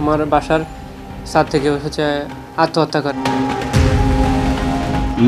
আমার বাসার ছাদ থেকে হচ্ছে আত্মহত্যা করে।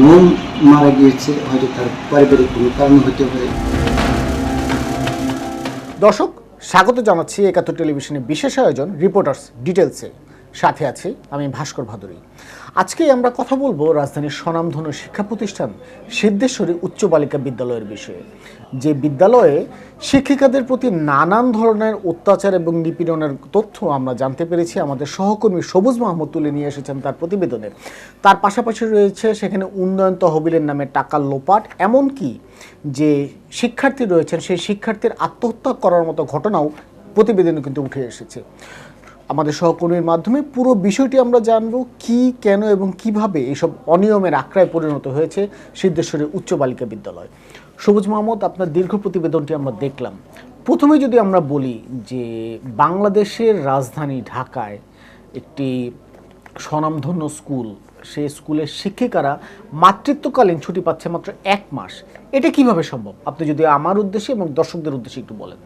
মন মারা গিয়েছে, হয়তো তার পারিবারিক কোনো কারণ হতে পারে। দর্শক, স্বাগত জানাচ্ছি একাত্তর টেলিভিশনের বিশেষ আয়োজন রিপোর্টার্স ডিটেলসে। সাথে আছি আমি ভাস্কর ভাদুরী। আজকেই আমরা কথা বলবো রাজধানীর স্বনামধন্য শিক্ষা প্রতিষ্ঠান সিদ্ধেশ্বরী উচ্চ বালিকা বিদ্যালয়ের বিষয়ে, যে বিদ্যালয়ে শিক্ষিকাদের প্রতি নানান ধরনের অত্যাচার এবং নিপীড়নের তথ্য আমরা জানতে পেরেছি। আমাদের সহকর্মী সবুজ মাহমুদ তুলে নিয়ে এসেছেন তার প্রতিবেদনে। তার পাশাপাশি রয়েছে সেখানে উন্নয়ন তহবিলের নামে টাকার লোপাট, এমনকি যে শিক্ষার্থী রয়েছেন সেই শিক্ষার্থীর আত্মহত্যা করার মতো ঘটনাও প্রতিবেদনে কিন্তু উঠে এসেছে। আমাদের সহকর্মীর মাধ্যমে পুরো বিষয়টি আমরা জানব, কি, কেন এবং কিভাবে এইসব অনিয়মের আক্রায় পরিণত হয়েছে সিদ্ধেশ্বরী উচ্চ বালিকা বিদ্যালয়। সবুজ মাহমুদ, আপনার দীর্ঘ প্রতিবেদনটি আমরা দেখলাম। প্রথমে যদি আমরা বলি যে বাংলাদেশের রাজধানী ঢাকায় একটি স্বনামধন্য স্কুল, সেই স্কুলের শিক্ষিকারা মাতৃত্বকালীন ছুটি পাচ্ছে মাত্র 1 মাস, এটা কিভাবে সম্ভব? আপনি যদি আমার উদ্দেশ্যে এবং দর্শকদের উদ্দেশ্যে একটু বলেন।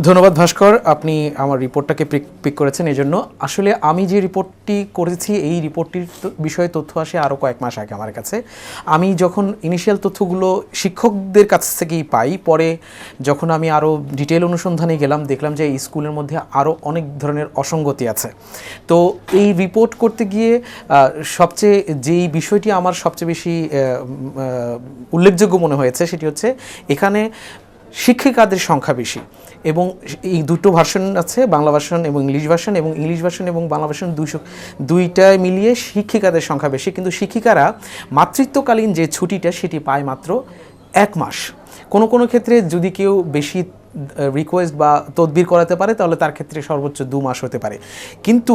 ধন্যবাদ ভাস্কর, আপনি আমার রিপোর্টটাকে পিক করেছেন এই জন্য। আসলে আমি যে রিপোর্টটি করেছি এই রিপোর্টটির বিষয়ে তথ্য আসে আরও কয়েক মাস আগে আমার কাছে। আমি যখন ইনিশিয়াল তথ্যগুলো শিক্ষকদের কাছ থেকেই পাই, পরে যখন আমি আরও ডিটেল অনুসন্ধানে গেলাম দেখলাম যে এই স্কুলের মধ্যে আরও অনেক ধরনের অসঙ্গতি আছে। তো এই রিপোর্ট করতে গিয়ে সবচেয়ে যেই বিষয়টি আমার সবচেয়ে বেশি উল্লেখযোগ্য মনে হয়েছে সেটি হচ্ছে এখানে শিক্ষিকাদের সংখ্যা বেশি, এবং এই দুটো ভার্সন আছে, বাংলা ভার্সন এবং ইংলিশ ভার্সন, এবং ইংলিশ ভার্সন এবং বাংলা ভার্সন দুইটায় মিলিয়ে শিক্ষিকাদের সংখ্যা বেশি, কিন্তু শিক্ষিকারা মাতৃত্বকালীন যে ছুটিটা সেটি পায় মাত্র 1 মাস। কোনো কোনো ক্ষেত্রে যদি কেউ বেশি রিকোয়েস্ট বা তদবির করাতে পারে তাহলে তার ক্ষেত্রে সর্বোচ্চ 2 মাস হতে পারে। কিন্তু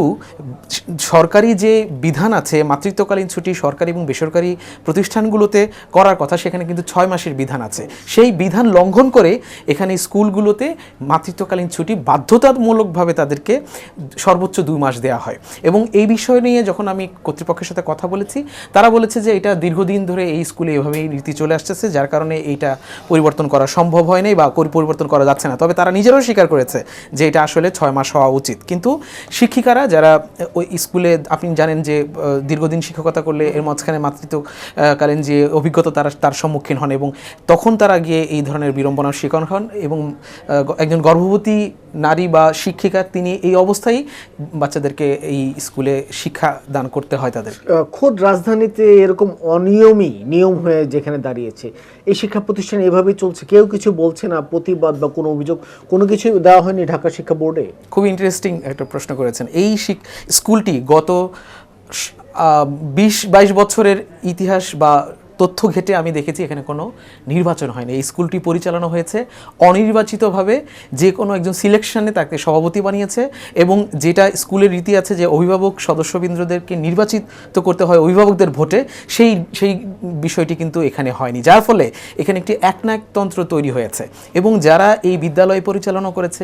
সরকারি যে বিধান আছে মাতৃত্বকালীন ছুটি সরকারি এবং বেসরকারি প্রতিষ্ঠানগুলোতে করার কথা, সেখানে কিন্তু 6 মাসের বিধান আছে। সেই বিধান লঙ্ঘন করে এখানে স্কুলগুলোতে মাতৃত্বকালীন ছুটি বাধ্যতামূলকভাবে তাদেরকে সর্বোচ্চ 2 মাস দেওয়া হয়। এবং এই বিষয় নিয়ে যখন আমি কর্তৃপক্ষের সাথে কথা বলেছি, তারা বলেছে যে এটা দীর্ঘদিন ধরে এই স্কুলে এভাবেই রীতি চলে আসতেছে, যার কারণে এইটা পরিবর্তন করা সম্ভব হয় নাই বা পরিবর্তন করা যাচ্ছে না। তবে তারা নিজেরাও স্বীকার করেছে যে এটা আসলে 6 মাস হওয়া উচিত। কিন্তু শিক্ষিকারা যারা ওই স্কুলে, আপনি জানেন যে দীর্ঘদিন শিক্ষকতা করলে এর মাঝখানে মাতৃত্বকালীন যে অভিজ্ঞতা তার সম্মুখীন হন, এবং তখন তারা গিয়ে এই ধরনের বিড়ম্বনার শিকার হন, এবং একজন গর্ভবতী নারী বা শিক্ষিকা তিনি এই অবস্থায় বাচ্চাদেরকে এই স্কুলে শিক্ষা দান করতে হয় তাদের। খোদ রাজধানীতে এরকম নিয়ম হয়ে যেখানে দাঁড়িয়েছে, এই শিক্ষা প্রতিষ্ঠান এভাবেই চলছে, কেউ কিছু বলছে না, প্রতিবাদ বা কোনো অভিযোগ কোনো কিছু দেওয়া হয়নি ঢাকা শিক্ষা বোর্ডে? খুব ইন্টারেস্টিং একটা প্রশ্ন করেছেন। এই স্কুলটি গত 20-22 বছরের ইতিহাস বা তথ্য ঘেটে আমি দেখেছি এখানে কোনো নির্বাচন হয়নি। এই স্কুলটি পরিচালনা হয়েছে অনির্বাচিতভাবে, যে কোনো একজন সিলেকশনে তাকে সভাপতি বানিয়েছে, এবং যেটা স্কুলের রীতি আছে যে অভিভাবক সদস্যবৃন্দদেরকে নির্বাচিত করতে হয় অভিভাবকদের ভোটে, সেই বিষয়টি কিন্তু এখানে হয়নি, যার ফলে এখানে একটি একনায়কতন্ত্র তৈরি হয়েছে। এবং যারা এই বিদ্যালয় পরিচালনা করেছে,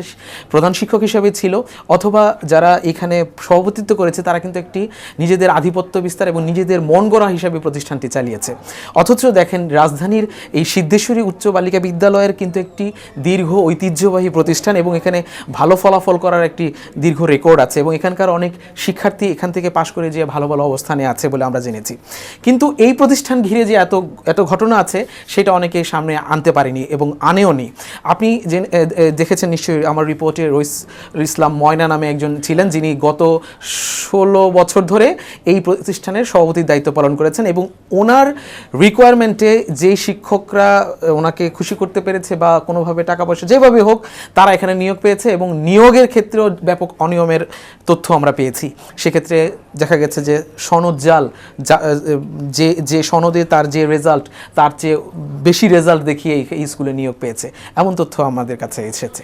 প্রধান শিক্ষক হিসেবে ছিল অথবা যারা এখানে সভাপতিত্ব করেছে, তারা কিন্তু একটি নিজেদের আধিপত্য বিস্তার এবং নিজেদের মন গড়া হিসাবে প্রতিষ্ঠানটি চালিয়েছে। অথচ দেখেন রাজধানীর এই সিদ্ধেশ্বরী উচ্চ বালিকা বিদ্যালয়ের কিন্তু একটি দীর্ঘ ঐতিহ্যবাহী প্রতিষ্ঠান, এবং এখানে ভালো ফলাফল করার একটি দীর্ঘ রেকর্ড আছে, এবং এখানকার অনেক শিক্ষার্থী এখান থেকে পাশ করে যে ভালো ভালো অবস্থানে আছে বলে আমরা জেনেছি। কিন্তু এই প্রতিষ্ঠান ঘিরে যে এত ঘটনা আছে সেটা অনেকে সামনে আনতে পারেনি এবং আনেওনি। আপনি দেখেছেন নিশ্চয়ই আমার রিপোর্টে ইসলাম ময়না নামে একজন ছিলেন, যিনি গত 16 বছর ধরে এই প্রতিষ্ঠানের সভাপতির দায়িত্ব পালন করেছেন, এবং ওনার রিকোয়ারমেন্টে যেই শিক্ষকরা ওনাকে খুশি করতে পেরেছে বা কোনোভাবে টাকা পয়সা যেভাবে হোক তারা এখানে নিয়োগ পেয়েছে, এবং নিয়োগের ক্ষেত্রেও ব্যাপক অনিয়মের তথ্য আমরা পেয়েছি। সেক্ষেত্রে দেখা গেছে যে সনদ জাল, যে সনদে তার যে রেজাল্ট তার চেয়ে বেশি রেজাল্ট দেখিয়ে এই স্কুলে নিয়োগ পেয়েছে, এমন তথ্য আমাদের কাছে এসেছে।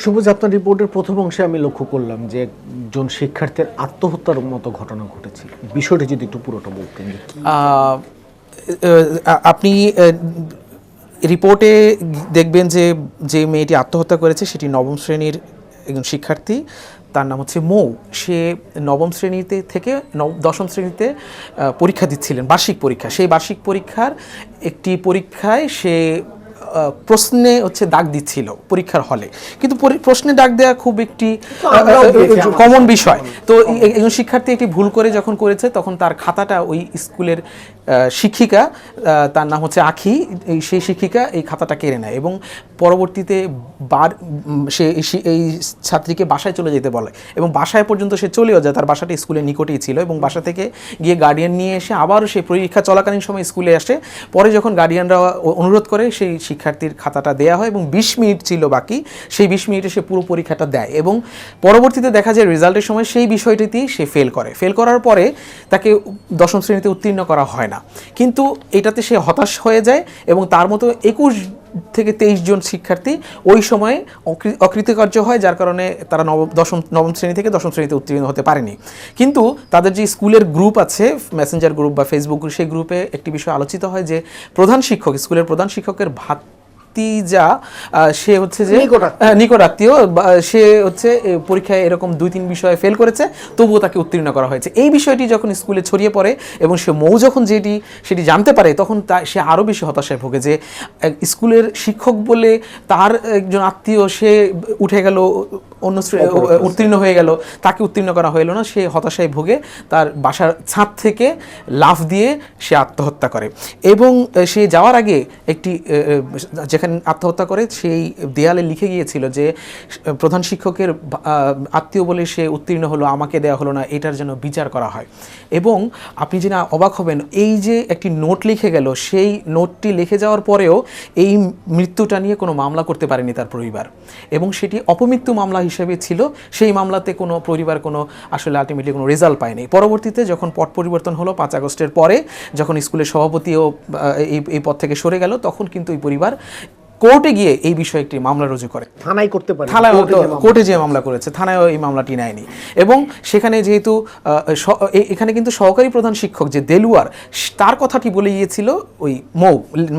সবুজ, আপনার রিপোর্টের প্রথম অংশে আমি লক্ষ্য করলাম যে একজন শিক্ষার্থীর আত্মহত্যার মতো ঘটনা ঘটেছে, বিষয়টি যদি একটু পুরোটা বলতেন। আপনি রিপোর্টে দেখবেন যে মেয়েটি আত্মহত্যা করেছে সেটি 9ম শ্রেণীর একজন শিক্ষার্থী, তার নাম হচ্ছে মৌ। সে 9ম শ্রেণীতে থেকে 10ম শ্রেণীতে পরীক্ষা দিচ্ছিলেন, বার্ষিক পরীক্ষা। সেই বার্ষিক পরীক্ষার একটি পরীক্ষায় সে প্রশ্নে হচ্ছে দাগ দিচ্ছিল পরীক্ষার হলে, কিন্তু প্রশ্নে দাগ দেওয়া খুব একটি কমন বিষয়। তো একজন শিক্ষার্থী একটি ভুল করে যখন করেছে তখন তার খাতাটা ওই স্কুলের শিক্ষিকা, তার নাম হচ্ছে আখি, সেই শিক্ষিকা এই খাতাটা কেড়ে নেয় এবং পরবর্তীতে সে এই ছাত্রীকে বাসায় চলে যেতে বলে এবং বাসায় পর্যন্ত সে চলেও যায়, তার বাসাটা স্কুলের নিকটেই ছিল এবং বাসা থেকে গিয়ে গার্ডিয়ান নিয়ে এসে আবারও সেই পরীক্ষা চলাকালীন সময় স্কুলে আসে। পরে যখন গার্ডিয়ানরা অনুরোধ করে সেই শিক্ষার্থীর খাতাটা দেয়া হয় এবং 20 মিনিট ছিল বাকি, সেই 20 মিনিটে সে পুরো পরীক্ষাটা দেয় এবং পরবর্তীতে দেখা যায় রেজাল্টের সময় সেই বিষয়টিতেই সে ফেল করার পরে তাকে 10ম শ্রেণীতে উত্তীর্ণ করা হয় না। কিন্তু এটাতে সে হতাশ হয়ে যায় এবং তার মতো 21 থেকে 23 জন শিক্ষার্থী ওই সময়ে অকৃতকার্য হয়, যার কারণে তারা নবম শ্রেণী থেকে 10ম শ্রেণীতে উত্তীর্ণ হতে পারেনি। কিন্তু তাদের যে স্কুলের গ্রুপ আছে, মেসেঞ্জার গ্রুপ বা ফেসবুক গ্রুপ, সেই গ্রুপে একটি বিষয় আলোচিত হয় যে স্কুলের প্রধান শিক্ষকের ভাতিজা, সে হচ্ছে যে নিকট আত্মীয়, সে হচ্ছে পরীক্ষায় এরকম 2-3 বিষয়ে ফেল করেছে, তবুও তাকে উত্তীর্ণ করা হয়েছে। এই বিষয়টি যখন স্কুলে ছড়িয়ে পড়ে এবং সে যখন সেটি জানতে পারে, তখন সে আরও বেশি হতাশায় ভোগে যে স্কুলের শিক্ষক বলে তার একজন আত্মীয় সে উঠে গেল, উত্তীর্ণ হয়ে গেল, তাকে উত্তীর্ণ করা হলো না। সে হতাশায় ভোগে, তার বাসার ছাদ থেকে লাফ দিয়ে সে আত্মহত্যা করে এবং সে যাওয়ার আগে একটি যেখানে আত্মহত্যা করে সেই দেয়ালে লিখে গিয়েছিল যে প্রধান শিক্ষকের আত্মীয় বলে সে উত্তীর্ণ হলো, আমাকে দেওয়া হলো না, এটার জন্য বিচার করা হয়। এবং আপনি জেনে অবাক হবেন, এই যে একটি নোট লিখে গেল, সেই নোটটি লিখে যাওয়ার পরেও এই মৃত্যুটা নিয়ে কোনো মামলা করতে পারেনি তার পরিবার এবং সেটি অপমৃত্যু মামলা হিসেবে ছিল। সেই মামলাতে কোনো পরিবার আসলে আলটিমেটলি কোনো রেজাল্ট পায়নি। পরবর্তীতে যখন পট পরিবর্তন হলো 5 আগস্টের পরে, যখন স্কুলের সভাপতিও এই পদ থেকে সরে গেল, তখন কিন্তু এই পরিবার কোর্টে গিয়ে এই বিষয়ে একটি মামলা রুজু করে। থানায় করতে পারে, কোর্টে যে মামলা করেছে, থানায় এই মামলাটি নেয়নি। এবং সেখানে যেহেতু এখানে কিন্তু সহকারী প্রধান শিক্ষক যে দেলুয়ার, তার কথাটি বলে গিয়েছিল ওই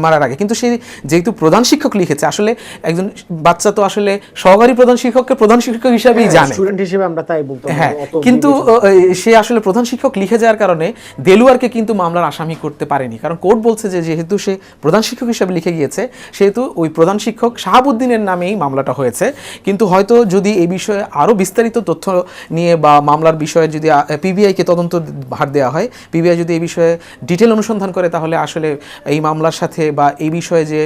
মারার আগে, কিন্তু সে যেহেতু প্রধান শিক্ষক লিখেছে, আসলে একজন বাচ্চা তো আসলে সহকারী প্রধান শিক্ষককে প্রধান শিক্ষক হিসাবেই জানে, স্টুডেন্ট হিসেবে আমরা তাই বলতে। হ্যাঁ, কিন্তু সে আসলে প্রধান শিক্ষক লিখে যাওয়ার কারণে দেলুয়ারকে কিন্তু মামলার আসামি করতে পারেনি, কারণ কোর্ট বলছে যে যেহেতু সে প্রধান শিক্ষক হিসাবে লিখে গিয়েছে, সেহেতু ওই প্রধান শিক্ষক শাহাবুদ্দিনের নামেই মামলাটা হয়েছে। কিন্তু হয়তো যদি এই বিষয়ে আরও বিস্তারিত তথ্য নিয়ে বা মামলার বিষয়ে যদি পিবিআইকে তদন্ত ভার দেওয়া হয়, পিবিআই যদি এই বিষয়ে ডিটেল অনুসন্ধান করে, তাহলে আসলে এই মামলার সাথে বা এই বিষয়ে যে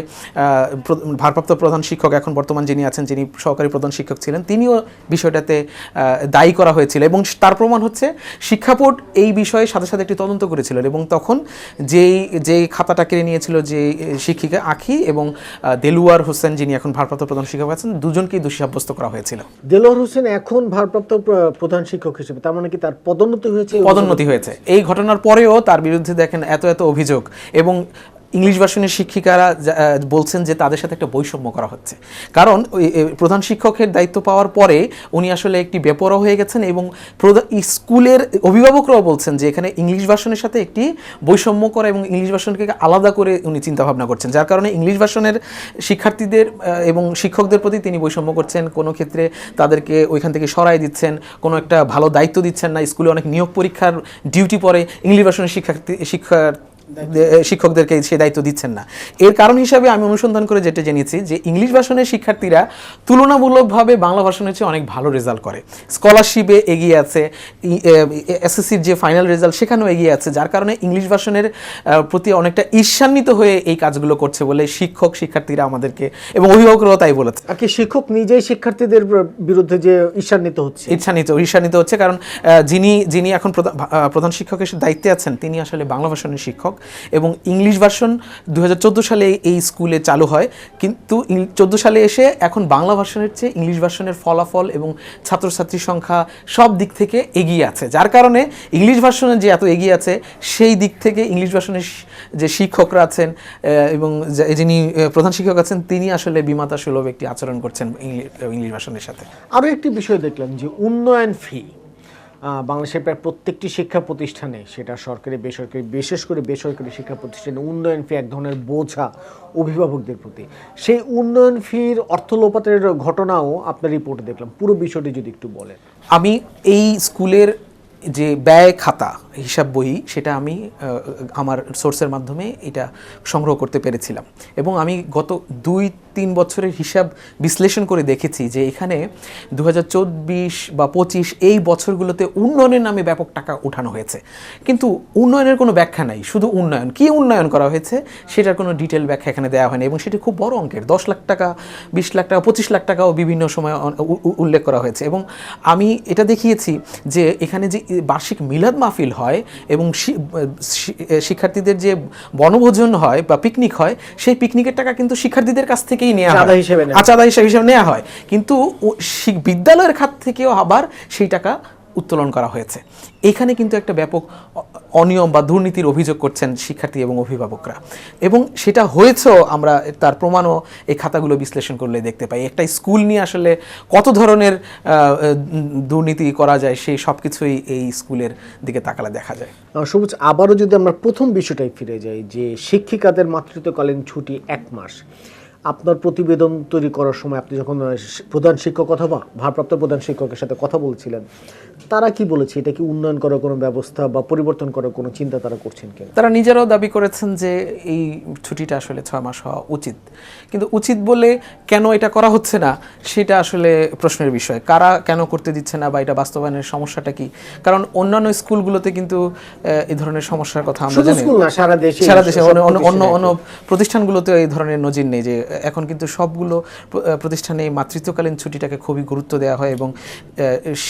ভারপ্রাপ্ত প্রধান শিক্ষক এখন বর্তমান যিনি আছেন, যিনি সহকারী প্রধান শিক্ষক ছিলেন, তিনিও বিষয়টাতে দায়ী করা হয়েছিল এবং তার প্রমাণ হচ্ছে শিক্ষা বোর্ড এই বিষয়ে সাথে সাথে একটি তদন্ত করেছিল এবং তখন যেই খাতাটা কেড়ে নিয়েছিল যে শিক্ষিকা আখি এবং দেলুয়ার হোসেন, যিনি এখন ভারপ্রাপ্ত প্রধান শিক্ষক আছেন, দুজনকেই দোষী সাব্যস্ত করা হয়েছিল। দেলুয়ার হোসেন এখন ভারপ্রাপ্ত প্রধান শিক্ষক হিসেবে, তার মানে কি তার পদোন্নতি হয়েছে? এই ঘটনার পরেও তার বিরুদ্ধে দেখেন এত অভিযোগ এবং ইংলিশ ভার্সনের শিক্ষিকারা বলছেন যে তাদের সাথে একটা বৈষম্য করা হচ্ছে, কারণ প্রধান শিক্ষকের দায়িত্ব পাওয়ার পরে উনি আসলে একটি বেপরোয়া হয়ে গেছেন এবং স্কুলের অভিভাবকরাও বলছেন যে এখানে ইংলিশ ভার্সনের সাথে একটি বৈষম্য করা এবং ইংলিশ ভার্সনকে আলাদা করে উনি চিন্তাভাবনা করছেন, যার কারণে ইংলিশ ভার্সনের শিক্ষার্থীদের এবং শিক্ষকদের প্রতি তিনি বৈষম্য করছেন। কোনো ক্ষেত্রে তাদেরকে ওইখান থেকে সরাই দিচ্ছেন, কোনো একটা ভালো দায়িত্ব দিচ্ছেন না। স্কুলে অনেক নিয়োগ পরীক্ষার ডিউটি পড়ে, ইংলিশ ভার্সনের শিক্ষকদেরকে সেই দায়িত্ব দিচ্ছেন না। এর কারণ হিসাবে আমি অনুসন্ধান করে যেটা জেনেছি যে ইংলিশ ভার্সনের শিক্ষার্থীরা তুলনামূলকভাবে বাংলা ভার্সনের চেয়ে অনেক ভালো রেজাল্ট করে, স্কলারশিপে এগিয়ে আছে, এসএসসির যে ফাইনাল রেজাল্ট সেখানেও এগিয়ে আছে, যার কারণে ইংলিশ ভার্সনের প্রতি অনেকটা ঈর্ষান্বিত হয়ে এই কাজগুলো করছে বলে শিক্ষার্থীরা আমাদেরকে এবং অভিভাবকরাও তাই বলেছে। আর কি শিক্ষক নিজেই শিক্ষার্থীদের বিরুদ্ধে যে ঈর্ষান্বিত হচ্ছে, কারণ যিনি এখন প্রধান শিক্ষকের দায়িত্বে আছেন, তিনি আসলে বাংলা ভার্সনের শিক্ষক এবং ইংলিশ ভার্সন 2014 সালে এই স্কুলে চালু হয়, কিন্তু 14 সালে এসে এখন বাংলা ভার্সনের চেয়ে ইংলিশ ভার্সনের ফলাফল এবং ছাত্রছাত্রীর সংখ্যা সব দিক থেকে এগিয়ে আছে, যার কারণে ইংলিশ ভার্সনের যে এত এগিয়ে আছে সেই দিক থেকে ইংলিশ ভার্সনের যে শিক্ষকরা আছেন এবং যিনি প্রধান শিক্ষক আছেন, তিনি আসলে বিমাতা সুলভ একটি আচরণ করছেন ইংলিশ ভার্সনের সাথে। আরও একটি বিষয় দেখলাম যে উন্নয়ন ফি বাংলাদেশের প্রায় প্রত্যেকটি শিক্ষা প্রতিষ্ঠানে, সেটা সরকারি বেসরকারি, বিশেষ করে বেসরকারি শিক্ষা প্রতিষ্ঠানে উন্নয়ন ফি এক ধরনের বোঝা অভিভাবকদের প্রতি। সেই উন্নয়ন ফির অর্থলোপাতের ঘটনাও আপনার রিপোর্টে দেখলাম, পুরো বিষয়টি যদি একটু বলেন। আমি এই স্কুলের যে ব্যয় খাতা হিসাব বই, সেটা আমি আমার সোর্সের মাধ্যমে এটা সংগ্রহ করতে পেরেছিলাম। এবং আমি গত 2-3 বছরের হিসাব বিশ্লেষণ করে দেখেছি যে এখানে 2024 বা 25 এই বছরগুলোতে উন্নয়নের নামে ব্যাপক টাকা উঠানো হয়েছে, কিন্তু উন্নয়নের কোনো ব্যাখ্যা নাই। শুধু উন্নয়ন, কি উন্নয়ন করা হয়েছে সেটার কোনো ডিটেল ব্যাখ্যা এখানে দেওয়া হয়নি, এবং সেটি খুব বড় অঙ্কের, 10 লাখ টাকা, 20 লাখ টাকা, 25 লাখ টাকাও বিভিন্ন সময় উল্লেখ করা হয়েছে। এবং আমি এটা দেখিয়েছি যে এখানে যে বার্ষিক মিলাদ মাহফিল হয় এবং শিক্ষার্থীদের যে বনভোজন হয় বা পিকনিক হয়, সেই পিকনিকের টাকা কিন্তু শিক্ষার্থীদের কাছ থেকেই নেওয়া হয়, চাঁদা হিসেবে নেওয়া হয়, কিন্তু বিদ্যালয়ের খাত থেকেও আবার সেই টাকা উত্তোলন করা হয়েছে। এখানে কিন্তু একটা ব্যাপক অনিয়ম বা দুর্নীতির অভিযোগ করছেন শিক্ষার্থী এবং অভিভাবকরা, এবং সেটা হয়েছেও আমরা তার প্রমাণও এই খাতাগুলো বিশ্লেষণ করলে দেখতে পাই। একটা স্কুল নিয়ে আসলে কত ধরনের দুর্নীতি করা যায় সেই সব কিছুই এই স্কুলের দিকে তাকালে দেখা যায়। সবুজ, আবারও যদি আমরা প্রথম বিষয়টাই ফিরে যাই যে শিক্ষিকাদের মাতৃত্বকালীন ছুটি 1 মাস, আপনার প্রতিবেদন তৈরি করার সময় আপনি যখন প্রধান শিক্ষক অথবা ভারপ্রাপ্ত প্রধান শিক্ষকের সাথে কথা বলছিলেন, তারা কি বলেছে? এটা কি উন্নয়ন করার কোনো ব্যবস্থা বা পরিবর্তন করার কোনো চিন্তা তারা করছেন কিনা? তারা নিজেরাও দাবি করেছেন যে এই ছুটিটা আসলে 6 মাস হওয়া উচিত, কিন্তু উচিত বলে কেন এটা করা হচ্ছে না সেটা আসলে প্রশ্নের বিষয়। কারা কেন করতে দিচ্ছে না বা এটা বাস্তবায়নের সমস্যাটা কি? কারণ অন্যান্য স্কুলগুলোতে কিন্তু এই ধরনের সমস্যার কথা আমরা জানি, সারা দেশে অন্য প্রতিষ্ঠানগুলোতে এই ধরনের নজির নেই। যে এখন কিন্তু সবগুলো প্রতিষ্ঠানে মাতৃত্বকালীন ছুটিটাকে খুবই গুরুত্ব দেওয়া হয়, এবং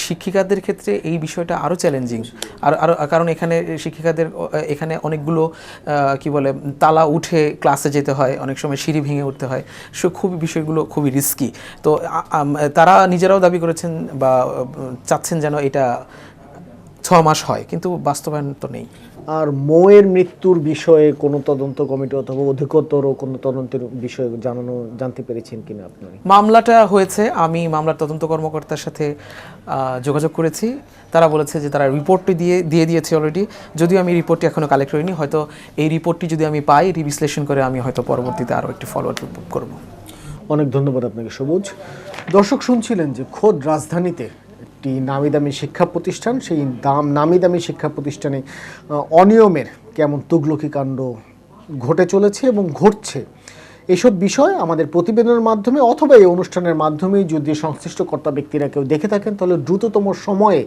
শিক্ষিকাদের ক্ষেত্রে এই বিষয়টা আরও চ্যালেঞ্জিং। কারণ এখানে শিক্ষিকাদের এখানে অনেকগুলো কি বলে তালা উঠে ক্লাসে যেতে হয়, অনেক সময় সিঁড়ি ভেঙে উঠতে হয়, খুবই বিষয়গুলো খুবই রিস্কি। তো তারা নিজেরাও দাবি করেছেন বা চাচ্ছেন যেন এটা 6 মাস হয়, কিন্তু বাস্তবায়ন তো নেই। আর মৌয়ের মৃত্যুর বিষয়ে কোনো তদন্ত কমিটি অথবা অধিকতর কোনো তদন্তের বিষয়ে জানতে পেরেছেন কিনা আপনি? মামলাটা হয়েছে, আমি মামলার তদন্ত কর্মকর্তার সাথে যোগাযোগ করেছি। তারা বলেছে যে তারা রিপোর্টটি দিয়ে দিয়েছে অলরেডি, যদিও আমি রিপোর্টটি এখনও কালেক্ট করিনি। হয়তো এই রিপোর্টটি যদি আমি পাই, এটি বিশ্লেষণ করে আমি হয়তো পরবর্তীতে আরও একটি ফলো আপ করব। অনেক ধন্যবাদ আপনাকে সবুজ। দর্শক শুনছিলেন যে খোদ রাজধানীতে একটি নামি দামি শিক্ষা প্রতিষ্ঠান, সেই নামি দামি শিক্ষা প্রতিষ্ঠানে অনিয়মের কেমন তুগলকি কাণ্ড ঘটে চলেছে এবং ঘটছে। এসব বিষয় আমাদের প্রতিবেদনের মাধ্যমে অথবা এই অনুষ্ঠানের মাধ্যমে যদি সংশ্লিষ্ট কর্তা ব্যক্তিরা কেউ দেখে থাকেন, তাহলে দ্রুততম সময়ে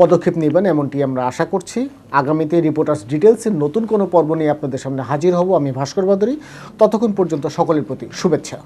পদক্ষেপ নেবেন, এমনটি আমরা আশা করছি। আগামীতে রিপোর্টার্স ডিটেলসের নতুন কোনো পর্ব নিয়ে আপনাদের সামনে হাজির হব আমি, ভাস্কর ভাদুরী। ততক্ষণ পর্যন্ত সকলের প্রতি শুভেচ্ছা।